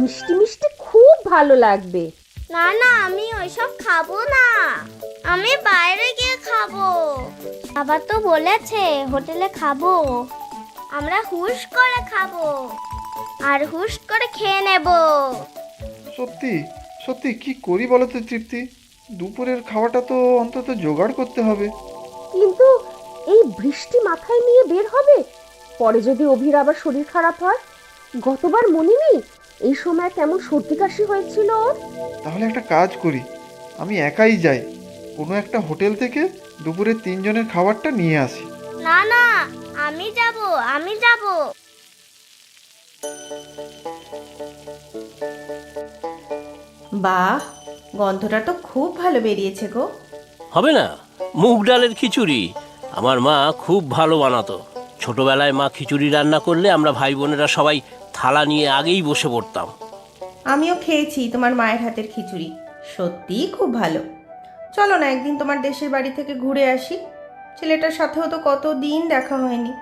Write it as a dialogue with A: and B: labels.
A: মিষ্টি মিষ্টি খুব ভালো লাগবে।
B: না না, আমি ওইসব খাবো না, আমি বাইরে গিয়ে খাবো। বাবা তো বলেছে হোটেলে খাবো, আমরা হুশ করে খাবো আর হুশ করে খেয়ে নেব।
C: সত্যি সত্যি কি করি বলো তো তৃপ্তি? দুপুরের খাওয়াটা তো অন্তত জোগাড় করতে হবে।
A: কিন্তু এই বৃষ্টি মাথায় নিয়ে বের হবে, পরে যদি অভির আবার শরীর খারাপ হয়। গতবার মনে নেই এই সময় কেমন সর্দি কাশি হয়েছিল ওর?
C: তাহলে একটা কাজ করি, আমি একাই যাই, কোনো একটা হোটেল থেকে দুপুরে তিনজনের খাবারটা নিয়ে আসি।
B: না না, আমি যাব, আমি যাব।
D: বাহ, গন্ধটা তো খুব ভালো বেরিয়েছে গো।
E: হবে না? মুগ ডালের খিচুড়ি আমার মা খুব ভালো বানাতো। ছোটবেলায় মা খিচুড়ি রান্না করলে আমরা ভাই বোনেরা সবাই থালা নিয়ে আগেই বসে পড়তাম।
D: আমিও খেয়েছি তোমার মায়ের হাতের খিচুড়ি, সত্যিই খুব ভালো। চলো না একদিন তোমার দেশের বাড়ি থেকে ঘুরে আসি, ছেলেটার সাথেও তো কতদিন দেখা হয়নি।